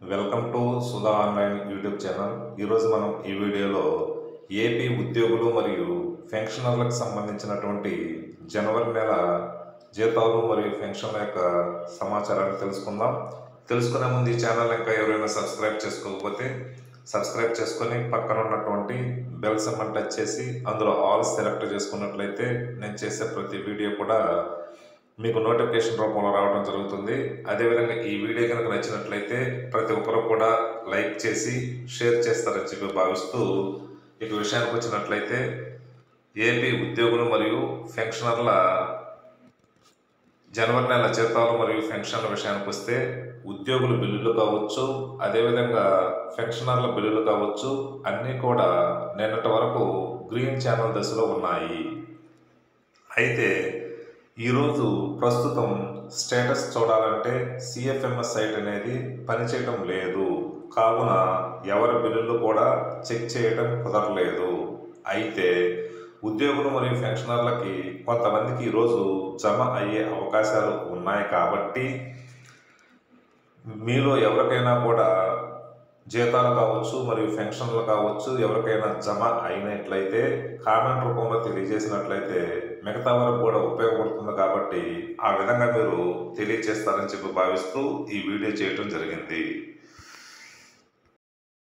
Welcome to Sudha online YouTube channel. ఈరోజు మనం ఈ వీడియోలో ఏపీ ఉద్యోగులు మరియు పెన్షనర్లకు సంబంధించినటువంటి జనవరి నెల జీతాలు మరియు పెన్షన్ల యొక్క సమాచారాన్ని తెలుసుకుందాం. తెలుసుకునే ముందు ఈ ఛానల్ ఇంకా ఎవరైనా సబ్స్క్రైబ్ చేసుకోకపోతే సబ్స్క్రైబ్ చేసుకొని పక్కన ఉన్నటువంటి బెల్ సింబల్ టచ్ చేసి అందులో ఆల్ సెలెక్ట్ చేసుకున్నట్లయితే నేను చేసే ప్రతి వీడియో కూడా మీకు నోటిఫికేషన్ రూపంలో రావడం జరుగుతుంది. అదేవిధంగా ఈ వీడియో కనుక నచ్చినట్లయితే ప్రతి ఒక్కరు కూడా లైక్ చేసి షేర్ చేస్తారని చెప్పి భావిస్తూ ఇక విషయానికి వచ్చినట్లయితే ఏపీ ఉద్యోగులు మరియు పెన్షనర్ల జనవరి నెల జీతాలు మరియు పెన్షన్ల విషయానికి వస్తే ఉద్యోగుల బిల్లులు కావచ్చు, అదేవిధంగా పెన్షనర్ల బిల్లులు కావచ్చు, అన్నీ కూడా నిన్నటి వరకు గ్రీన్ ఛానల్ దశలో ఉన్నాయి. అయితే ఈరోజు ప్రస్తుతం స్టేటస్ చూడాలంటే సిఎఫ్ఎంఎస్ సైట్ అనేది పనిచేయటం లేదు. కావున ఎవరి బిల్లులు కూడా చెక్ చేయటం కుదరలేదు. అయితే ఉద్యోగులు మరియు పెన్షనర్లకి కొంతమందికి ఈరోజు జమ అయ్యే అవకాశాలు ఉన్నాయి. కాబట్టి మీలో ఎవరికైనా కూడా జీతాలు కావచ్చు మరియు పెన్షన్లు కావచ్చు ఎవరికైనా జమ అయినట్లయితే కామెంట్ రూపంలో తెలియజేసినట్లయితే మిగతా వరకు కూడా ఉపయోగపడుతుంది. కాబట్టి ఆ విధంగా మీరు తెలియజేస్తారని చెప్పి భావిస్తూ ఈ వీడియో చేయటం జరిగింది.